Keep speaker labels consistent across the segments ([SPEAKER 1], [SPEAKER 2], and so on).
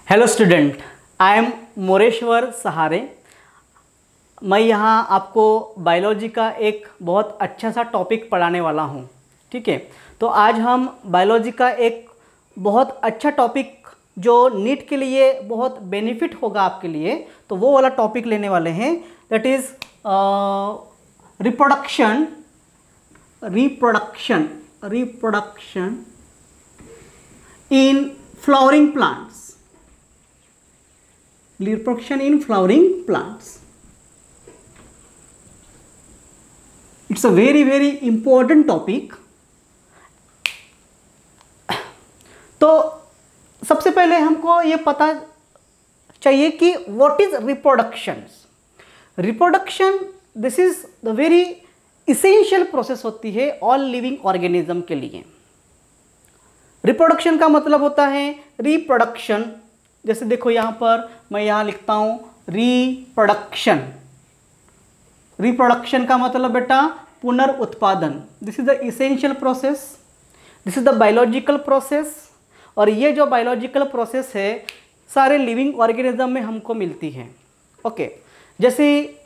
[SPEAKER 1] Hello student, I am Moreshwar सहारे। मैं यहाँ आपको बायोलॉजी का एक बहुत अच्छा सा टॉपिक पढ़ाने वाला हूँ। ठीक है, तो आज हम बायोलॉजी का एक बहुत अच्छा टॉपिक जो नीट के लिए बहुत बेनिफिट होगा आपके लिए, तो वो वाला टॉपिक लेने वाले हैं। That is reproduction in flowering plants. Reproduction in flowering plants. It's a very important topic. तो सबसे पहले हमको ये पता चाहिए कि what is reproduction. Reproduction, this is the very essential process होती है all living organism के लिए। Reproduction का मतलब होता है reproduction। जैसे देखो यहाँ पर मैं यहाँ लिखता हूँ रिप्रोडक्शन। रिप्रोडक्शन का मतलब बेटा पुनर्उत्पादन। This is the essential process, this is the biological process. और ये जो बायोलॉजिकल प्रोसेस है सारे लिविंग ऑर्गेनिज्म में हमको मिलती है। ओके, जैसे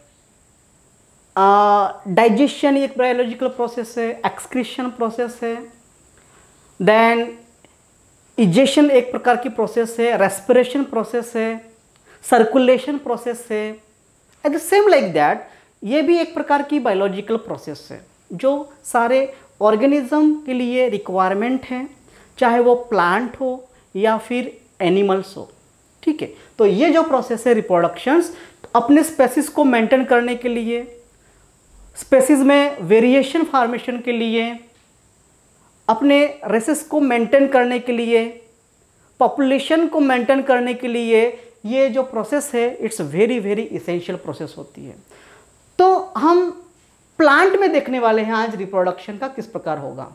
[SPEAKER 1] डाइजेशन एक बायोलॉजिकल प्रोसेस है, एक्सक्रीशन प्रोसेस है, देन इजेशन एक प्रकार की प्रोसेस है, रेस्पिरेशन प्रोसेस है, सर्कुलेशन प्रोसेस है। At the same like that ये भी एक प्रकार की बायोलॉजिकल प्रोसेस है जो सारे ऑर्गेनिज्म के लिए रिक्वायरमेंट है, चाहे वो प्लांट हो या फिर एनिमल्स हो। ठीक है, तो ये जो प्रोसेस है रिप्रोडक्शंस, अपने स्पेसिस को मेंटेन करने के लिए, स्पेसिस में वेरिएशन फॉर्मेशन के लिए, अपने रेसेस को मेंटेन करने के लिए, पॉपुलेशन को मेंटेन करने के लिए, ये जो प्रोसेस है इट्स वेरी इसेंशियल प्रोसेस होती है। तो हम प्लांट में देखने वाले हैं आज रिप्रोडक्शन का किस प्रकार होगा।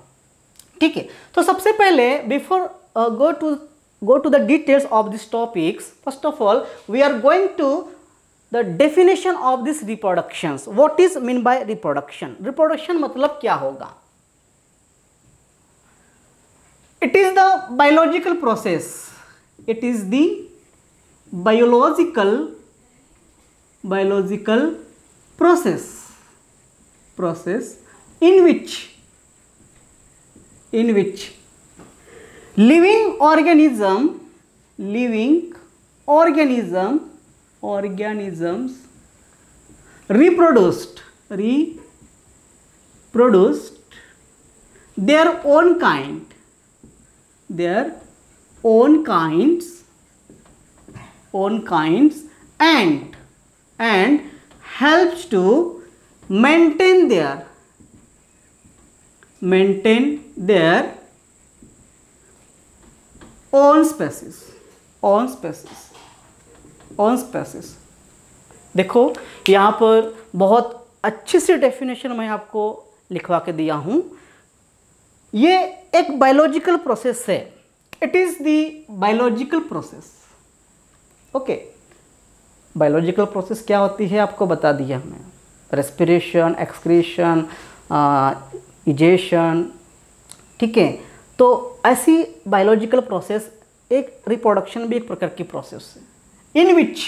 [SPEAKER 1] ठीक है, तो सबसे पहले before go to the details of these topics, first of all we are going to the definition of this reproductions. What is mean by reproduction? Reproduction मतलब क्या होगा? It is the biological process. It is the biological process in which living organisms reproduced their own kinds and helps to maintain their own species। देखो यहाँ पर बहुत अच्छी सी definition मैं आपको लिखवा के दिया हूँ। ये एक बायोलॉजिकल प्रोसेस है। It is the biological process. Okay, biological process क्या होती है आपको बता दिया हमने। Respiration, excretion, egestion. ठीक है, तो ऐसी बायोलॉजिकल प्रोसेस एक रिप्रोडक्शन भी एक प्रकार की प्रोसेस है। इन विच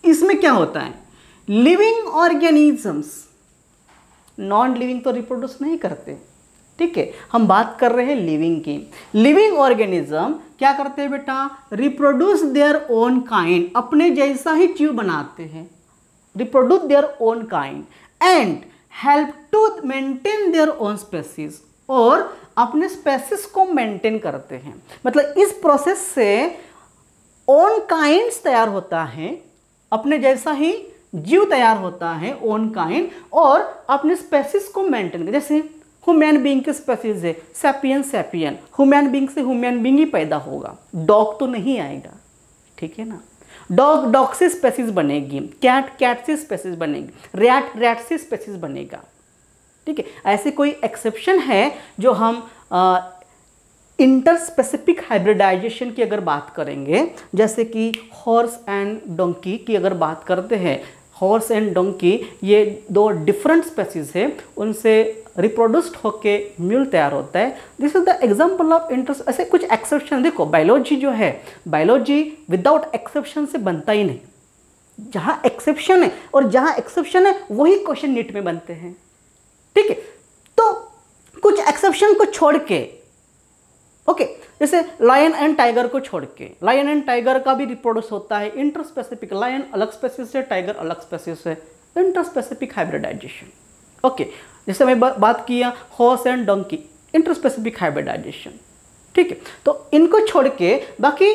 [SPEAKER 1] इसमें क्या होता है, लिविंग ऑर्गेनिजम्स, नॉन लिविंग तो रिप्रोड्यूस नहीं करते। ठीक है, हम बात कर रहे हैं लिविंग की। लिविंग ऑर्गेनिज्म क्या करते हैं बेटा, रिप्रोड्यूस देयर ओन काइंड, अपने जैसा ही जीव बनाते हैं, reproduce their own kind and help to maintain their own species, और अपने स्पेसीज को मेंटेन करते हैं। मतलब इस प्रोसेस से ओन काइंड्स तैयार होता है, अपने जैसा ही जीव तैयार होता है, ओन काइंड, और अपने स्पेसीज को मेंटेन कर। जैसे ह्यूमन बीइंग की स्पेसीज है सैपियन, ह्यूमन बीइंग से ह्यूमन बीइंग ही पैदा होगा, डॉग तो नहीं आएगा। ठीक है ना, डॉग से स्पेसीज बनेगी, कैट से स्पेसीज बनेगी, रैट से स्पेसीज बनेगा। ठीक है, ऐसे कोई एक्सेप्शन है जो हम इंटरस्पेसिफिक हाइब्रिडाइजेशन की अगर बात करेंगे, जैसे कि हॉर्स एंड डोंकी की अगर बात करते हैं, हॉर्स एंड डोंकी ये दो डिफरेंट स्पेसीज है, उनसे रिप्रोड्यूस्ड होके म्यूल तैयार होता है। This is the example of interest. ऐसे कुछ एक्सेप्शन देखो, बायोलॉजी जो है, बायोलॉजी विदाउट एक्सेप्शन से बनता ही नहीं। जहाँ एक्सेप्शन है और जहाँ एक्सेप्शन है वही क्वेश्चन नीट में बनते हैं, ठीक है। तो कुछ एक्सेप्शन को छोड़ के, ओके, जैसे लायन एंड टाइगर को छोड़ के, लायन एंड टाइगर का भी रिप्रोड्यूस होता है इंटरस्पेसिफिक, लायन अलग स्पेसीज है, टाइगर अलग स्पेसीज है, इंटरस्पेसिफिक हाइब्रिडाइजेशन, ओके। जैसे मैं बात किया horse and donkey, interspecific hybridisation, ठीक है। तो इनको छोड़ के बाकी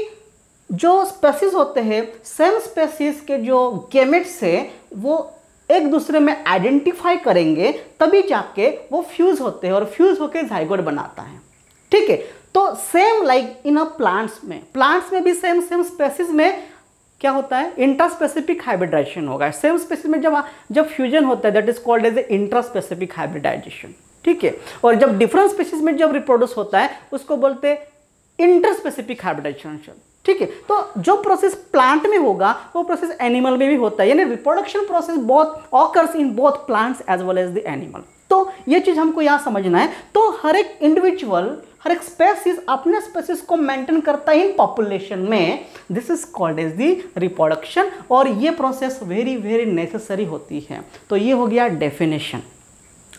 [SPEAKER 1] जो स्पेसीज होते हैं, सेम स्पेसीज के जो गैमेट्स है वो एक दूसरे में आइडेंटिफाई करेंगे, तभी जाके वो फ्यूज होते हैं और फ्यूज होकर जाइगोट बनाता है, ठीक है। तो same like in a plants में भी सेम स्पेसीज में क्या होता है, इंट्रास्पेसिफिक हाइब्रिडाइजेशन होगा। सेम स्पेसीज में जब फ्यूजन होता है that is called as a intraspecific hybridisation, ठीक है। और जब डिफरेंट स्पेसीज में जब रिप्रोड्यूस होता है उसको बोलते हैं इंटरस्पेसिफिक हाइब्रिडाइजेशन, ठीक है। तो जो प्रोसेस प्लांट में होगा वो प्रोसेस एनिमल में भी होता है, यानी reproduction process both occurs in both plants as well as the animal. तो ये चीज हमको यहाँ समझना है। तो हर एक इंडिविजुअल, हर एक स्पेसीज अपने स्पेसीज को मेंटेन करता है इन पॉपुलेशन में। This is called as the reproduction, और ये प्रोसेस वेरी वेरी नेसेसरी होती है। तो ये हो गया डेफिनेशन।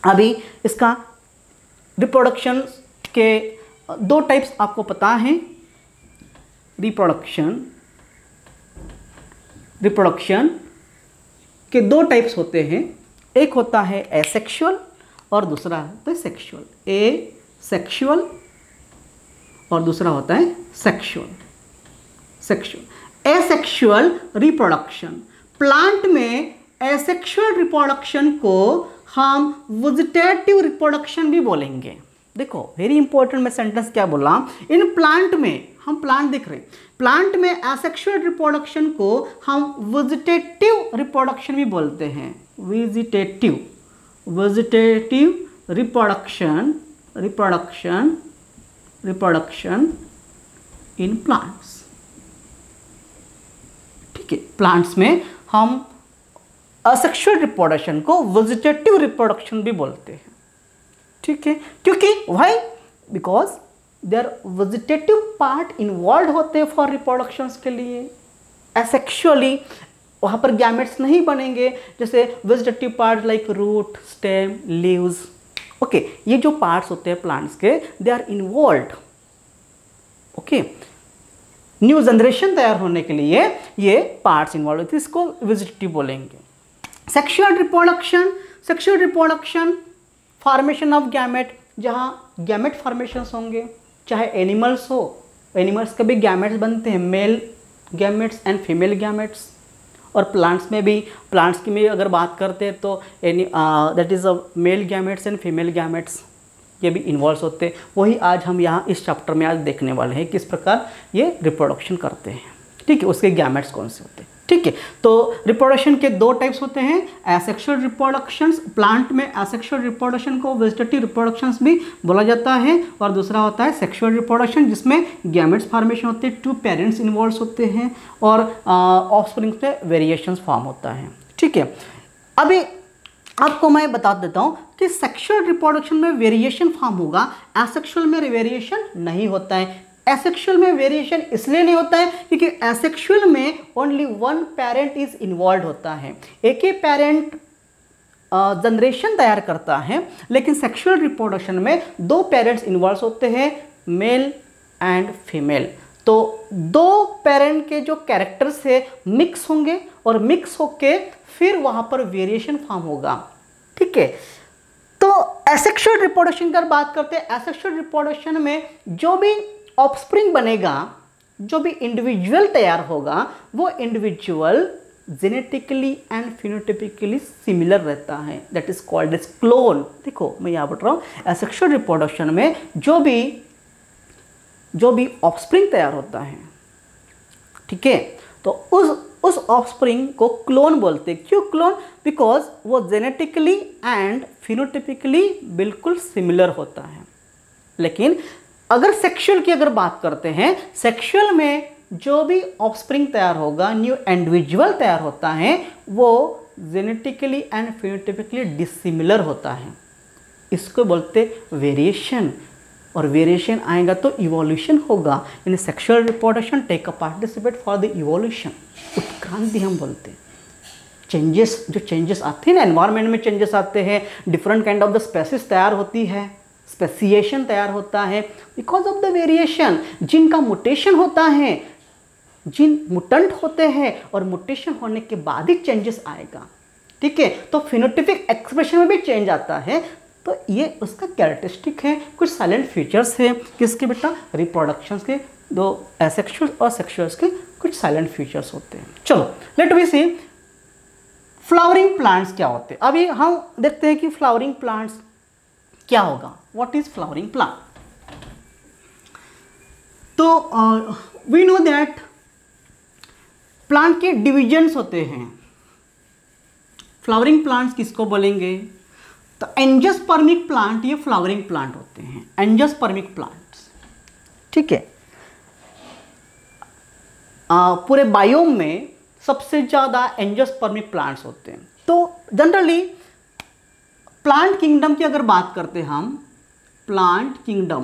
[SPEAKER 1] अभी इसका रिप्रोडक्शन के दो टाइप्स आपको पता है। रिप्रोडक्शन के दो टाइप्स होते हैं, एक होता है एसेक्सुअल और दूसरा होता है सेक्सुअल। एसेक्सुअल और दूसरा होता है सेक्सुअल। एसेक्सुअल रिप्रोडक्शन, प्लांट में एसेक्सुअल रिप्रोडक्शन को हम वेजिटेटिव रिप्रोडक्शन भी बोलेंगे। देखो वेरी इंपॉर्टेंट, मैं सेंटेंस क्या बोला, इन प्लांट में, हम प्लांट देख रहे हैं, प्लांट में एसेक्सुअल रिप्रोडक्शन को हम वेजिटेटिव रिप्रोडक्शन भी बोलते हैं। वेजिटेटिव रिप्रोडक्शन इन प्लांट्स, ठीक है। प्लांट्स में हम असेक्सुअल रिप्रोडक्शन को वेजिटेटिव रिप्रोडक्शन भी बोलते हैं, ठीक है। क्योंकि why, because their vegetative part involve होते हैं फॉर रिप्रोडक्शंस के लिए। एसेक्सुअली वहाँ पर गैमेट्स नहीं बनेंगे, जैसे vegetative part like root, stem, leaves, okay. ये जो पार्ट्स होते हैं प्लांट्स के, they are involved, okay. New generation तैयार होने के लिए ये पार्ट्स इन्वॉल्व होते हैं, इसको वेजिटेटिव बोलेंगे। Sexual reproduction formation of gamete, जहाँ गैमेट फॉर्मेशंस होंगे, चाहे एनिमल्स हो, एनिमल्स के भी गैमेट्स बनते हैं, mail gametes and female gametes. और प्लांट्स में भी, प्लांट्स की में अगर बात करते हैं तो that is a mail gametes and female gametes, ये भी इन्वॉल्व होते हैं। वही आज हम यहाँ इस चैप्टर में आज देखने वाले हैं, किस प्रकार ये रिप्रोडक्शन करते हैं, ठीक है। उसके गैमेट्स कौन से होते हैं, ठीक है। तो रिप्रोडक्शन के दो टाइप्स होते हैं, एसेक्सुअल रिप्रोडक्शंस, प्लांट में एसेक्सुअल रिप्रोडक्शन को वेजिटेटिव रिप्रोडक्शंस भी बोला जाता है, और दूसरा होता है सेक्सुअल रिप्रोडक्शन, जिसमें गैमेट्स फॉर्मेशन होते हैं, टू पेरेंट्स इन्वॉल्व होते हैं और ऑफस्प्रिंग्स पे वेरिएशंस फॉर्म होता है, ठीक है। अभी आपको मैं बता देता हूँ कि सेक्सुअल रिप्रोडक्शन में वेरिएशन फॉर्म होगा, एसेक्सुअल में वेरिएशन नहीं होता है। एसेक्सुअल में वेरिएशन इसलिए नहीं होता है क्योंकि एसेक्सुअल में only one parent is involve होता है, एक ही पेरेंट जनरेशन तैयार करता है। लेकिन सेक्सुअल रिप्रोडक्शन में दो पेरेंट्स इन्वॉल्व होते हैं, मेल एंड फीमेल। तो दो पेरेंट के जो कैरेक्टर्स है मिक्स होंगे और मिक्स होके फिर वहाँ पर वेरिएशन फॉर्म होगा, ठीक है। तो एसेक्सुअल रिप्रोडक्शन की बात करते हैं, एसेक्सुअल रिप्रोडक्शन में जो भी ऑफस्प्रिंग बनेगा, जो भी इंडिविजुअल तैयार होगा, वो individual genetically and phenotypically similar रहता है, that is called as clone. देखो मैं यहाँ बता रहा हूँ, एसेक्सुअल रिप्रोडक्शन में जो भी ऑफस्प्रिंग तैयार होता है, ठीक है, तो उस ऑफस्प्रिंग को क्लोन बोलते हैं। क्यों क्लोन? बिकॉज वो जेनेटिकली एंड फिनोटाइपिकली बिल्कुल सिमिलर होता है। लेकिन अगर सेक्सुअल की अगर बात करते हैं, सेक्सुअल में जो भी ऑफस्प्रिंग तैयार होगा, न्यू इंडिविजुअल तैयार होता है, वो जेनेटिकली एंड फिनोटाइपिकली डिसिमिलर होता है। इसको बोलते वेरिएशन, और वेरिएशन आएगा तो इवोल्यूशन होगा। In sexual reproduction take a participate for the evolution, उत्क्रांति हम बोलते हैं। चेंजेस, जो चेंजेस आते हैं ना, एनवायरनमेंट में चेंजेस आते हैं, different kind of the species तैयार होती है, स्पेसिएशन तैयार होता है because of the variation. Gene का मुटेशन होता है, जीन मुटेंट होते हैं और मुटेशन होने के बाद ही चेंजेस आएगा, ठीक है। तो फिनोटिपिक एक्सप्रेशन में भी चेंज आता है, तो ये उसका कैरेक्टरिस्टिक है। कुछ साइलेंट फीचर्स है किसके बेटा, रिप्रोडक्शन के, दो एसेक्सुअल और सेक्सुअल्स के कुछ साइलेंट फीचर्स होते हैं। चलो let we see flowering plants क्या होते हैं। अभी हम देखते हैं कि फ्लावरिंग प्लांट्स क्या होगा, व्हाट इज फ्लावरिंग प्लांट। तो वी नो दैट प्लांट के डिविजन्स होते हैं। फ्लावरिंग प्लांट्स किसको बोलेंगे, तो एंजियोस्पर्मिक प्लांट ये फ्लावरिंग प्लांट होते हैं, एंजियोस्पर्मिक प्लांट्स, ठीक है। पूरे बायोम में सबसे ज़्यादा एंजियोस्पर्मिक प्लांट्स होते हैं। तो जनरली प्लांट किंगडम की अगर बात करते हैं हम, प्लांट किंगडम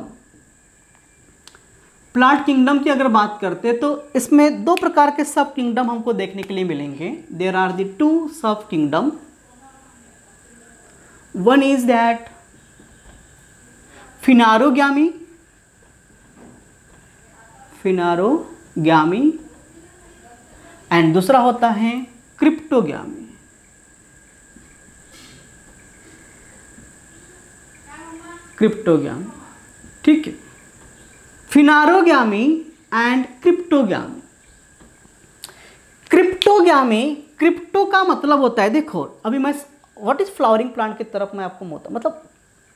[SPEAKER 1] की अगर बात करते हैं तो इसमें दो प्रकार के सब किंगडम हमको देखने के लिए मिलेंगे। There are the two subkingdom. One is that phanerogamy and दूसरा होता है क्रिप्टोग्यामी। ठीक है, फिनारोग्यामी एंड क्रिप्टोग्यामी। क्रिप्टो का मतलब होता है, देखो अभी मैं व्हाट इज फ्लावरिंग प्लांट की तरफ मैं आपको मतलब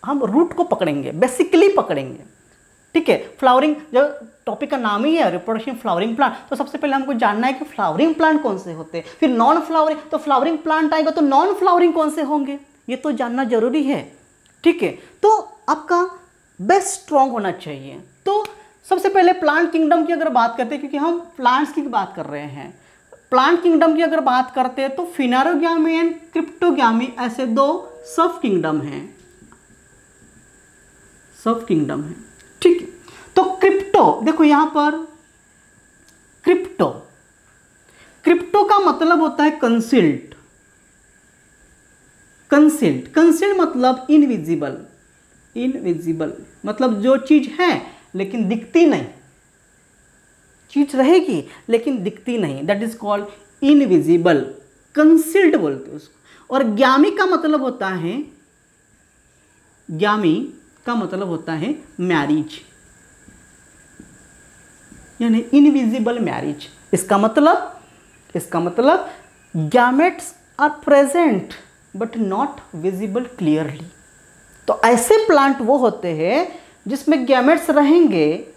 [SPEAKER 1] हम रूट को पकड़ेंगे, बेसिकली पकड़ेंगे, ठीक है। फ्लावरिंग जब टॉपिक का नाम ही है रिप्रोडक्शन फ्लावरिंग प्लांट, तो सबसे पहले हमको जानना है कि फ्लावरिंग प्लांट कौन से होते हैं, फिर नॉन फ्लावरिंग, तो फ्लावरिंग प्लांट आएगा तो नॉन फ्लावरिंग कौन से होंगे, ये तो जानना जरूरी है, ठीक है। तो आपका बेस स्ट्रॉन्ग होना चाहिए। तो सबसे पहले प्लांट किंगडम की अगर बात करते हैं, क्योंकि हम प्लांट्स की बात कर रहे हैं, प्लांट किंगडम की अगर बात करते हैं तो फिनारोग्यामी एंड क्रिप्टोग्यामी ऐसे दो सब किंगडम हैं, ठीक है। तो क्रिप्टो देखो यहां पर, क्रिप्टो का मतलब होता है कंसील्ड मतलब इनविजिबल मतलब जो चीज है लेकिन दिखती नहीं, चीज रहेगी लेकिन दिखती नहीं, that is called invisible, concealed बोलते हैं उसको। और ग्यामी का मतलब होता है मैरिज, यानी इनविजिबल मैरिज। इसका मतलब gametes are present but not visible clearly. तो ऐसे प्लांट वो होते हैं जिसमें गैमेट्स रहेंगे,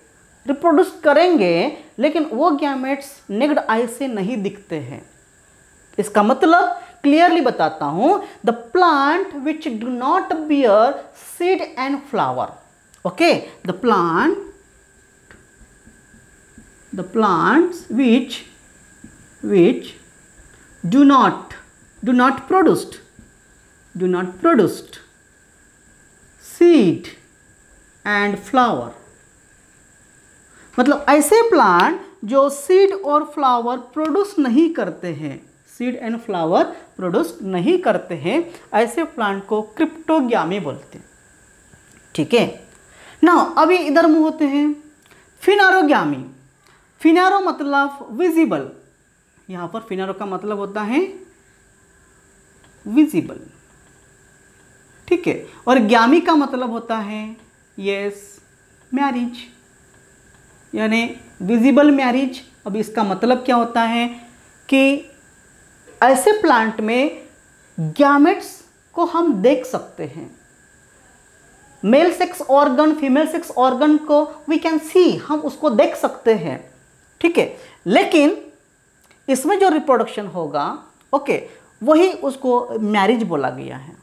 [SPEAKER 1] रिप्रोड्यूस करेंगे, लेकिन वो गैमेट्स नेक्ड आई से नहीं दिखते हैं। इसका मतलब क्लियरली बताता हूं, the plant which do not bear seed and flower, okay, the plants which do not produce seed and flower, मतलब ऐसे प्लांट जो सीड और फ्लावर प्रोड्यूस नहीं करते हैं, ऐसे प्लांट को क्रिप्टोग्यामी बोलते हैं, ठीक है ना। अभी इधर मुंह होते हैं फिनारोग्यामी। फिनारो मतलब विजिबल, यहां पर फिनारो का मतलब होता है विजिबल, ठीक है। और ग्यामी का मतलब होता है यस मैरिज, यानी विजिबल मैरिज। अब इसका मतलब क्या होता है कि ऐसे प्लांट में गैमेट्स को हम देख सकते हैं, male sex organ female sex organ को वी कैन सी, हम उसको देख सकते हैं, ठीक है। लेकिन इसमें जो रिप्रोडक्शन होगा, ओके, वही उसको मैरिज बोला गया है।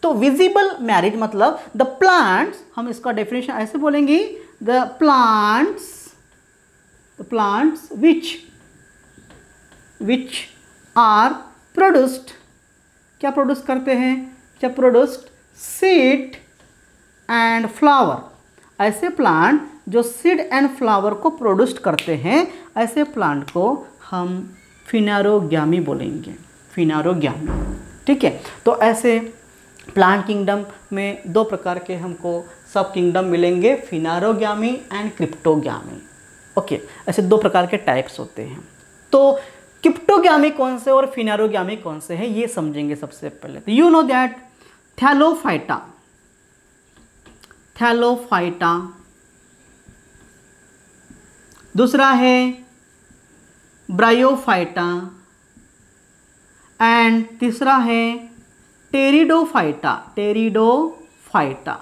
[SPEAKER 1] तो विजिबल मैरिज मतलब द प्लांट्स, हम इसका डेफिनेशन ऐसे बोलेंगे, the plants which are produced, क्या प्रोड्यूस करते हैं, क्या प्रोड्यूस्ड सीड एंड फ्लावर, ऐसे प्लांट जो सीड एंड फ्लावर को प्रोड्यूस करते हैं, ऐसे प्लांट को हम फिनेरोगामी बोलेंगे, फिनेरोगामी। ठीक है, तो ऐसे प्लांट किंगडम में दो प्रकार के हमको सब किंगडम मिलेंगे, फिनेरोगामी एंड क्रिप्टोगामी। ओके, ऐसे दो प्रकार के टाइप्स होते हैं। तो क्रिप्टोगामी कौन से और फिनेरोगामी कौन से हैं ये समझेंगे सबसे पहले। तो you know that Thallophyta, Thallophyta, दूसरा है ब्रायोफाइटा एंड तीसरा है pteridophyta, pteridophyta.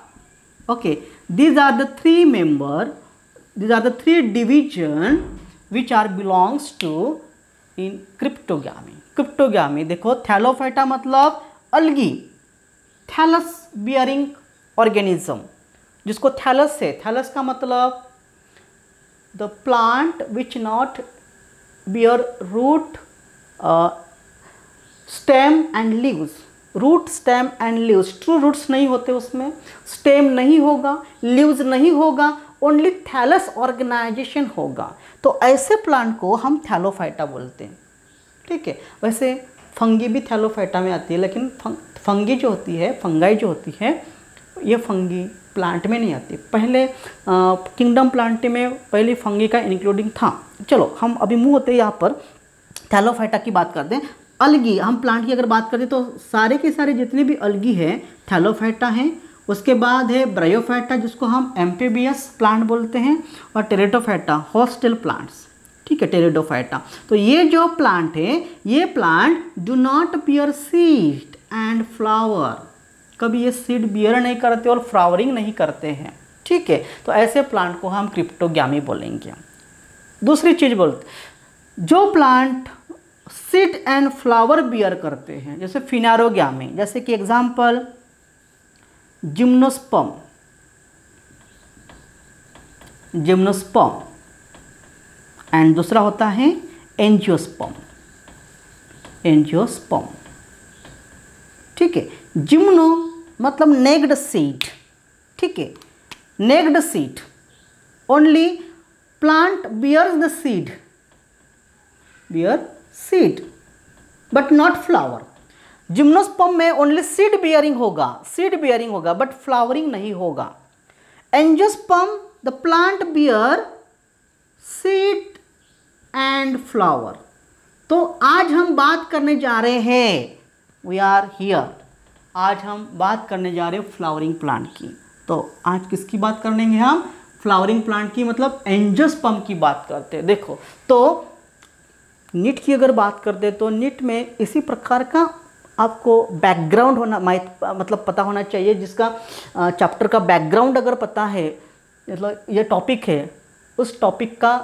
[SPEAKER 1] Okay, these are the three member, these are the three division which are belongs to in cryptogamy. Cryptogamy देखो, थैलोफाइटा मतलब अलगी, थैलस बियरिंग ऑर्गेनिज्म, जिसको thallus है, thallus का मतलब the plant which not bear root, stem and leaves, root stem and leaves, true roots नहीं होते उसमें, stem नहीं होगा, लीव्स नहीं होगा, ओनली थैलस ऑर्गेनाइजेशन होगा। तो ऐसे प्लांट को हम थैलोफाइटा बोलते हैं। ठीक है, वैसे फंगी भी थैलोफाइटा में आती है, लेकिन फंगी जो होती है, फंगाई जो होती है, ये फंगी प्लांट में नहीं आती। पहले किंगडम प्लांट में पहले फंगी का इंक्लूडिंग था। चलो हम अभी मूव होते हैं यहाँ पर थैलोफाइटा की बात करते हैं। अलगी, हम प्लांट की अगर बात करें तो सारे के सारे जितने भी अलगी हैं थैलोफाइटा हैं। उसके बाद है ब्रायोफाइटा, जिसको हम एम्फीबियस प्लांट बोलते हैं, और टेरिडोफाइटा, हॉस्टेल प्लांट्स। ठीक है, टेरिडोफाइटा। तो ये जो प्लांट है, ये plant do not bear seed and flower, कभी ये सीड बियर नहीं करते और फ्लावरिंग नहीं करते हैं। ठीक है, तो ऐसे प्लांट को हम क्रिप्टोगामी बोलेंगे। दूसरी चीज़ बोलते, जो plant seed and flower bear करते हैं, जैसे फिनेरोगामी, जैसे कि एग्जाम्पल जिम्नोस्पर्म, जिम्नोस्पर्म, एंड दूसरा होता है एंजियोस्पर्म, एंजियोस्पर्म। ठीक है, जिम्नो मतलब नेक्ड सीड। ठीक है, naked seed, only plant bears the seed, bear seed but not flower. Gymnosperm में ओनली सीड बियरिंग होगा, सीड बियरिंग होगा बट फ्लावरिंग नहीं होगा। Angiosperm the plant bear seed and flower. तो आज हम बात करने जा रहे हैं, वी आर हियर, आज हम बात करने जा रहे हैं फ्लावरिंग प्लांट की। तो आज किसकी बात करेंगे हम? फ्लावरिंग प्लांट की, मतलब एंजियोस्पर्म की बात करते हैं। देखो, तो नीट की अगर बात करते तो नीट में इसी प्रकार का आपको बैकग्राउंड होना, मतलब पता होना चाहिए, जिसका चैप्टर का बैकग्राउंड अगर पता है, मतलब ये टॉपिक है, उस टॉपिक का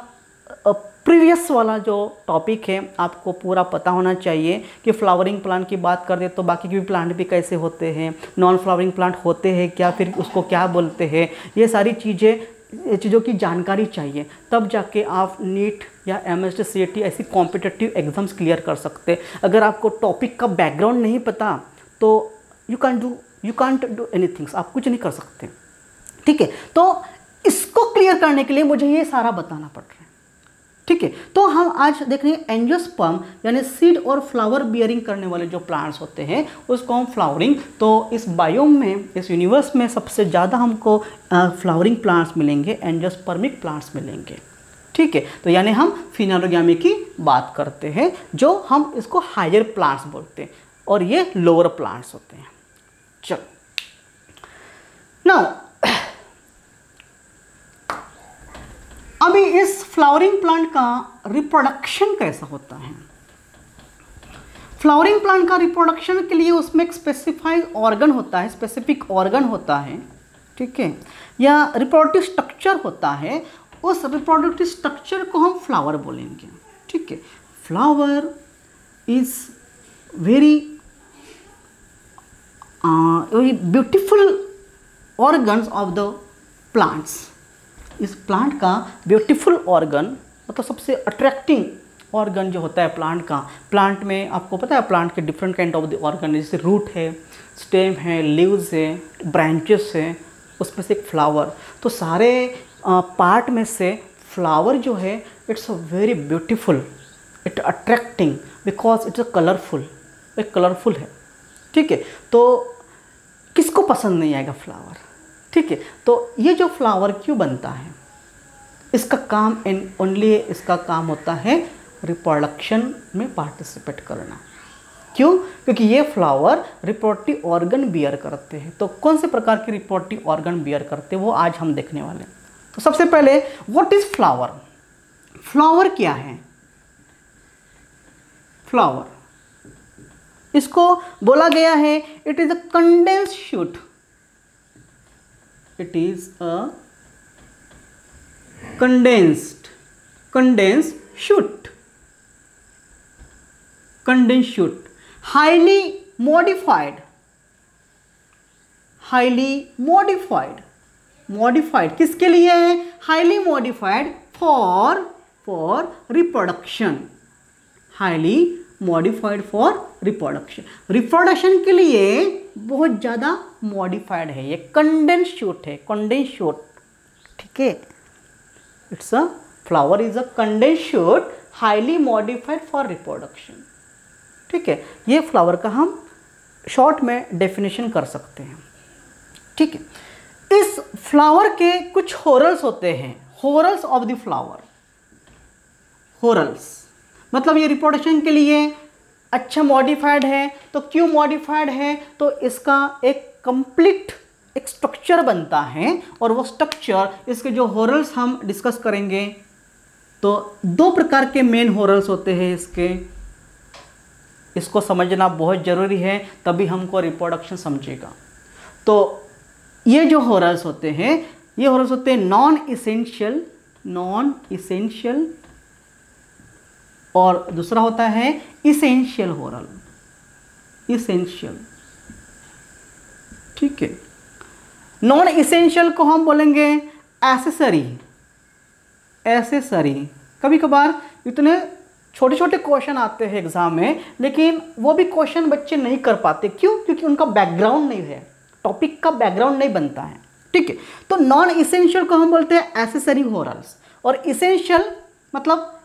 [SPEAKER 1] प्रीवियस वाला जो टॉपिक है आपको पूरा पता होना चाहिए कि फ्लावरिंग प्लांट की बात कर दे तो बाकी के भी प्लांट भी कैसे होते हैं, नॉन फ्लावरिंग प्लांट होते हैं क्या, फिर उसको क्या बोलते हैं, ये सारी चीज़ों की जानकारी चाहिए, तब जाके आप नीट या MST CET ऐसी कॉम्पिटिटिव एग्जाम्स क्लियर कर सकते। अगर आपको टॉपिक का बैकग्राउंड नहीं पता तो यू कांट डू एनीथिंग, आप कुछ नहीं कर सकते। ठीक है, तो इसको क्लियर करने के लिए मुझे ये सारा बताना पड़ रहा है। ठीक है, तो हम आज देख रहे हैं एंजियोस्पर्म यानी सीड और फ्लावर बियरिंग करने वाले जो प्लांट्स होते हैं उसको हम फ्लावरिंग। तो इस बायोम में, इस यूनिवर्स में सबसे ज़्यादा हमको फ्लावरिंग प्लांट्स मिलेंगे, एंजियोस्पर्मिक प्लांट्स मिलेंगे। ठीक है, तो यानी हम फिनेरोगामी की बात करते हैं, जो हम इसको हायर प्लांट्स बोलते हैं, और ये लोअर प्लांट्स होते हैं। चलो नाउ अभी इस फ्लावरिंग प्लांट का रिप्रोडक्शन कैसा होता है? फ्लावरिंग प्लांट का रिप्रोडक्शन के लिए उसमें एक स्पेसिफाइड ऑर्गन होता है, स्पेसिफिक ऑर्गन होता है। ठीक है, या रिप्रोडक्टिव स्ट्रक्चर होता है, उस रिप्रोडक्टिव स्ट्रक्चर को हम फ्लावर बोलेंगे। ठीक है, flower is very beautiful organs of the plants. इस प्लांट का ब्यूटीफुल ऑर्गन मतलब सबसे अट्रैक्टिंग ऑर्गन जो होता है प्लांट का, प्लांट में आपको पता है प्लांट के different kind of the organ, जैसे रूट है, स्टेम है, लीव्स है, ब्रांचेस है, उसमें से एक फ्लावर। तो सारे पार्ट में से फ्लावर जो है it's a very beautiful, it attracting because it's a colourful, एक कलरफुल है। ठीक है, तो किसको पसंद नहीं आएगा फ्लावर। ठीक है, तो ये जो फ्लावर क्यों बनता है, इसका काम ओनली इसका काम होता है रिप्रोडक्शन में पार्टिसिपेट करना। क्यों? क्योंकि ये फ्लावर रिप्रोडक्टिव ऑर्गन बियर करते हैं। तो कौन से प्रकार के रिप्रोडक्टिव ऑर्गन बियर करते हैं वो आज हम देखने वाले हैं। तो सबसे पहले व्हाट इज फ्लावर? फ्लावर क्या है? फ्लावर इसको बोला गया है it is a condensed shoot, it is a condensed shoot, highly modified किसके लिए है? highly modified for reproduction, highly modified for reproduction के लिए बहुत ज़्यादा modified है। ये condensed shoot, ठीक है। It's a flower is a condensed shoot highly modified for reproduction। ठीक है, ये फ्लावर का हम शॉर्ट में डेफिनेशन कर सकते हैं। ठीक है, इस फ्लावर के कुछ होरल्स होते हैं, होरल्स ऑफ द फ्लावर। होरल्स मतलब ये रिप्रोडक्शन के लिए अच्छा मॉडिफाइड है। तो क्यों मॉडिफाइड है? तो इसका एक कंप्लीट एक स्ट्रक्चर बनता है और वो स्ट्रक्चर, इसके जो होरल्स हम डिस्कस करेंगे। तो दो प्रकार के मेन होरल्स होते हैं इसके, इसको समझना बहुत ज़रूरी है, तभी हमको रिप्रोडक्शन समझेगा। तो ये जो होरल्स होते हैं, ये होरल्स होते हैं नॉन इसेंशियल और दूसरा होता है इसेंशियल होरल, इसेंशियल। ठीक है, नॉन इसेंशियल को हम बोलेंगे एसेसरी। कभी कभार इतने छोटे छोटे क्वेश्चन आते हैं एग्जाम में, लेकिन वो भी क्वेश्चन बच्चे नहीं कर पाते। क्यों? क्योंकि उनका बैकग्राउंड नहीं है, टॉपिक का बैकग्राउंड नहीं बनता है। ठीक है, तो नॉन इसेंशियल को हम बोलते हैं एसेसरी होरल्स, और इसेंशियल मतलब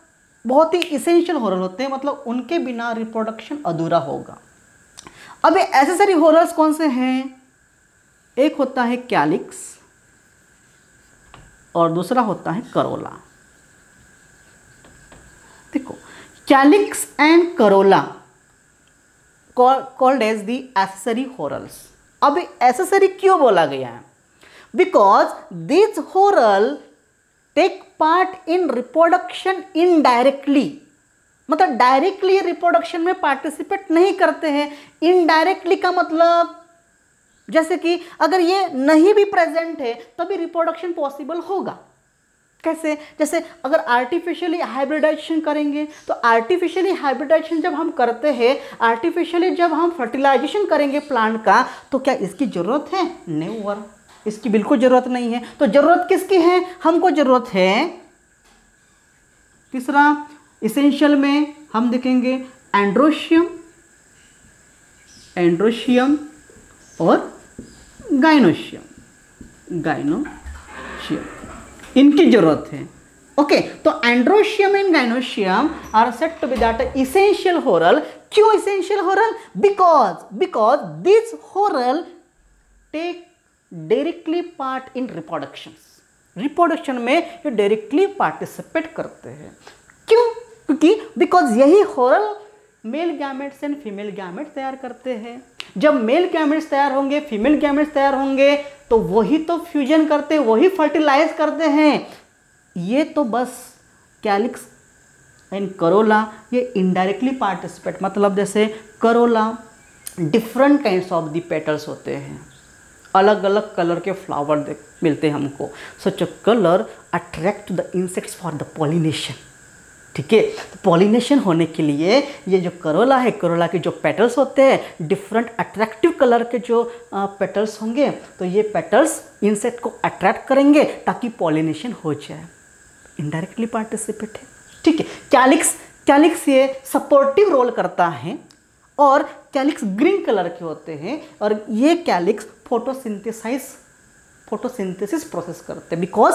[SPEAKER 1] बहुत ही इसेंशियल होरल होते हैं, मतलब उनके बिना रिप्रोडक्शन अधूरा होगा। अब एसेसरी होरल्स कौन से हैं? एक होता है कैलिक्स और दूसरा होता है करोला। देखो, calyx and corolla called as the accessory whorls. अब एसेसरी क्यों बोला गया है? Because this whorl take part in reproduction indirectly, मतलब डायरेक्टली रिप्रोडक्शन में पार्टिसिपेट नहीं करते हैं। इनडायरेक्टली का मतलब जैसे कि अगर ये नहीं भी प्रेजेंट है तभी रिप्रोडक्शन पॉसिबल होगा। कैसे? जैसे अगर आर्टिफिशियली हाइब्रिडाइजेशन करेंगे, तो आर्टिफिशियली हाइब्रिडाइजेशन जब हम करते हैं, आर्टिफिशियली जब हम फर्टिलाइजेशन करेंगे प्लांट का, तो क्या इसकी ज़रूरत है? नेवर, इसकी बिल्कुल ज़रूरत नहीं है। तो ज़रूरत किसकी है? हमको ज़रूरत है। तीसरा इसेंशियल में हम देखेंगे एंड्रोशियम और गाइनोशियम, इनकी जरूरत है। ओके, तो androecium and gynoecium are said to be that essential whorl. क्यों essential whorl? Because this whorl take directly part in reproduction में ये डायरेक्टली पार्टिसिपेट करते हैं। क्यों? क्योंकि बिकॉज यही whorl male gametes and female gametes तैयार करते हैं। जब मेल गैमेट्स तैयार होंगे, फीमेल गैमेट्स तैयार होंगे, तो वही तो फ्यूजन करते, वही फर्टिलाइज करते हैं। ये तो बस कैलिक्स एंड करोला ये इनडायरेक्टली पार्टिसिपेट, मतलब जैसे Corolla different kinds of the petals होते हैं, अलग अलग कलर के फ्लावर मिलते हैं हमको। Such a colour attract the insects for the pollination. ठीक है, तो पॉलिनेशन होने के लिए ये जो करोला है, करोला के जो पेटल्स होते हैं, डिफरेंट अट्रैक्टिव कलर के जो पेटल्स होंगे, तो ये पेटल्स इंसेक्ट को अट्रैक्ट करेंगे ताकि पॉलिनेशन हो जाए। इनडायरेक्टली पार्टिसिपेट है। ठीक है, कैलिक्स ये सपोर्टिव रोल करता है, और कैलिक्स ग्रीन कलर के होते हैं, और ये कैलिक्स फोटोसिंथेसाइज फोटोसिंथेसिस प्रोसेस करते हैं। बिकॉज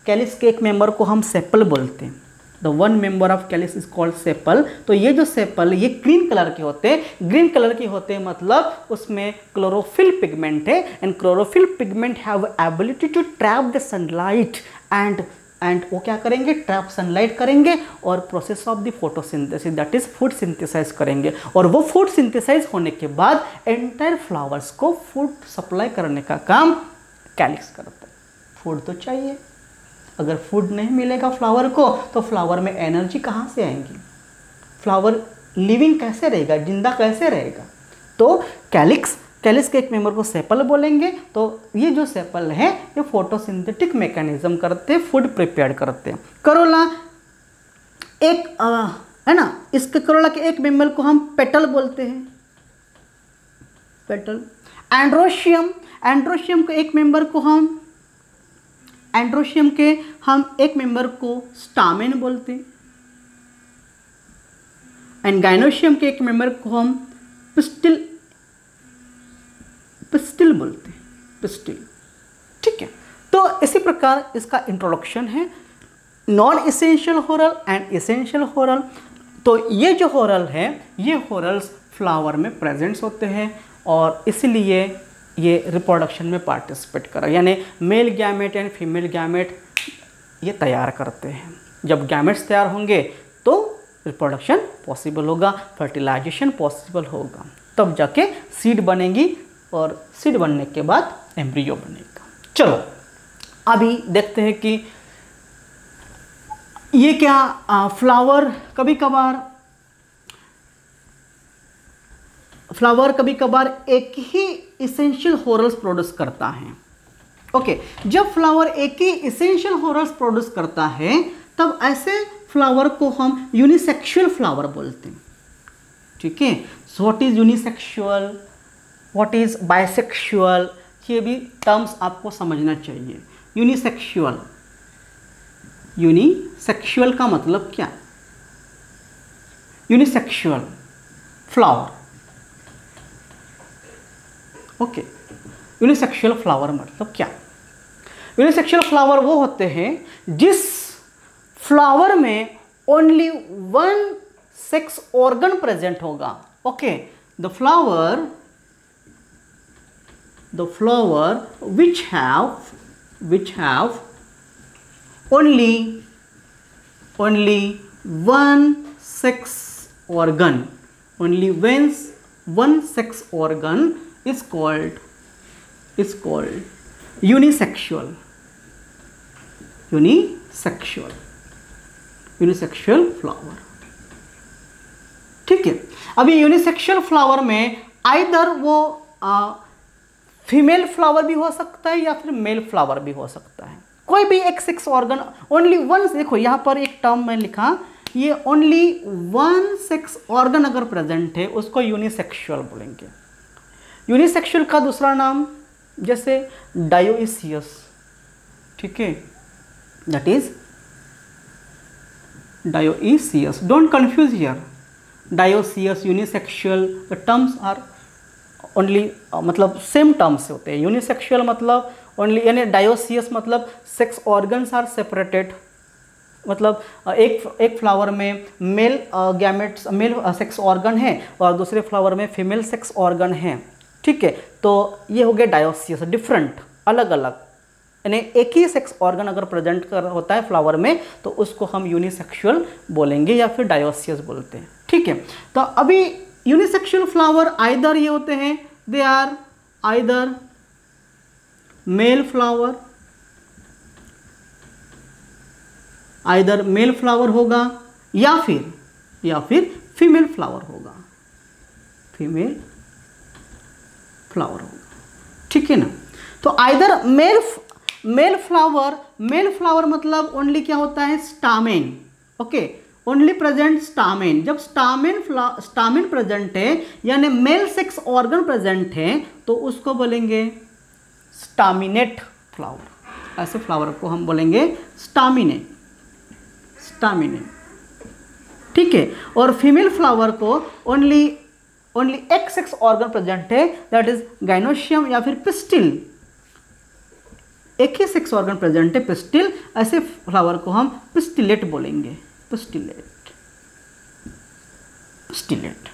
[SPEAKER 1] कैलिक्स के एक मेंबर को हम सेपल बोलते हैं। The one member of calyx is called sepal. तो ये जो सेपल ये ग्रीन कलर के होते हैं। ग्रीन कलर के होते हैं मतलब उसमें क्लोरोफिल पिगमेंट है, and chlorophyll pigment have ability to trap the sunlight and वो क्या करेंगे, ट्रैप सनलाइट करेंगे और process of the photosynthesis that is food synthesise करेंगे। और वो फूड सिंथेसाइज होने के बाद एंटायर फ्लावर्स को फूड सप्लाई करने का काम कैलिक्स करता है। फूड तो चाहिए, अगर फूड नहीं मिलेगा फ्लावर को तो फ्लावर में एनर्जी कहाँ से आएंगी, फ्लावर लिविंग कैसे रहेगा, जिंदा कैसे रहेगा। तो कैलिक्स के एक मेंबर को सेपल बोलेंगे। तो ये जो सेपल है ये फोटोसिंथेटिक मैकेनिज्म करते हैं, फूड प्रिपेयर करते हैं। करोला एक है ना, इसके करोला के एक मेंबर को हम पेटल बोलते हैं, पेटल। एंड्रोशियम के एक मेंबर को हम एक मेंबर को स्टामेन बोलते हैं, एंड गाइनोशियम के एक मेंबर को हम पिस्टिल बोलते हैं, पिस्टिल। ठीक है, तो इसी प्रकार इसका इंट्रोडक्शन है। Non essential whorl and essential whorl. तो ये जो होरल है ये होरल्स फ्लावर में प्रेजेंट्स होते हैं और इसलिए ये रिप्रोडक्शन में पार्टिसिपेट कर, यानी male gamete and female gamete ये तैयार करते हैं। जब गैमेट्स तैयार होंगे तो रिप्रोडक्शन पॉसिबल होगा, फर्टिलाइजेशन पॉसिबल होगा, तब जाके सीड बनेगी और सीड बनने के बाद एम्ब्रियो बनेगा। चलो अभी देखते हैं कि ये क्या फ्लावर कभी कभार एक ही इसेंशियल होरल्स प्रोड्यूस करता है। ओके, जब फ्लावर एक ही इसेंशियल होरल्स प्रोड्यूस करता है तब ऐसे फ्लावर को हम यूनिसेक्सुअल फ्लावर बोलते हैं। ठीक है, so what is unisexual, what is bisexual, ये भी टर्म्स आपको समझना चाहिए। यूनिसेक्सुअल का मतलब क्या, unisexual flower. Okay, unisexual flower मतलब क्या, यूनिसेक्सुअल फ्लावर वो होते हैं जिस फ्लावर में only one sex organ present होगा। Okay, the flower which have only one sex organ, only one sex organ is called unisexual flower. ठीक है, अभी यूनिसेक्सुअल फ्लावर में आइदर वो फीमेल फ्लावर भी हो सकता है या फिर मेल फ्लावर भी हो सकता है, कोई भी एक सेक्स ऑर्गन ओनली वन। देखो यहाँ पर एक टर्म में लिखा, ये ओनली वन सेक्स ऑर्गन अगर प्रेजेंट है उसको यूनिसेक्सुअल बोलेंगे। यूनिसेक्सुअल का दूसरा नाम जैसे डायोइसियस, ठीक है, that is dioecious, don't confuse here. Dioecious, unisexual, the terms are only मतलब सेम टर्म्स से होते हैं। यूनिसेक्सुअल मतलब ओनली, यानी डायोसियस मतलब सेक्स ऑर्गन्स आर सेपरेटेड, मतलब एक फ्लावर में male gametes, male sex organ है और दूसरे फ्लावर में फीमेल सेक्स ऑर्गन है। ठीक है, तो ये हो गया डायोसियस, डिफरेंट, अलग अलग, यानी एक ही सेक्स ऑर्गन अगर प्रेजेंट कर होता है फ्लावर में तो उसको हम यूनिसेक्सुअल बोलेंगे या फिर डायोसियस बोलते हैं। ठीक है, तो अभी यूनिसेक्सुअल फ्लावर आइदर ये होते हैं, they are either male flower, either male flower होगा या फिर फीमेल फ्लावर होगा, फीमेल फ्लावर होगा। ठीक है ना, तो आइदर मेल फ्लावर मतलब ओनली क्या होता है, stamen. Okay, only present stamen. जब स्टामेन प्रेजेंट है यानी मेल सेक्स ऑर्गन प्रेजेंट है तो उसको बोलेंगे स्टामिनेट फ्लावर। ऐसे फ्लावर को हम बोलेंगे स्टामिनेट। ठीक है, और फीमेल फ्लावर को ओनली एक सेक्स ऑर्गन प्रेजेंट है, दैट इज गाइनोशियम या फिर पिस्टिल। एक ही सेक्स ऑर्गन प्रेजेंट है, पिस्टिल, ऐसे फ्लावर को हम पिस्टिलेट बोलेंगे, पिस्टिलेट, पिस्टिलेट।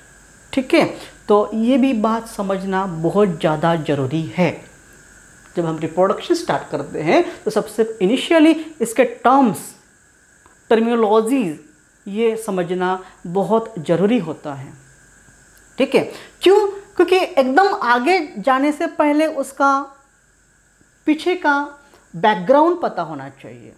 [SPEAKER 1] ठीक है, तो ये भी बात समझना बहुत ज़्यादा ज़रूरी है। जब हम रिप्रोडक्शन स्टार्ट करते हैं तो सबसे इनिशियली इसके टर्म्स, टर्मिनोलॉजीज ये समझना बहुत ज़रूरी होता है। ठीक है, क्यों? क्योंकि एकदम आगे जाने से पहले उसका पीछे का बैकग्राउंड पता होना चाहिए।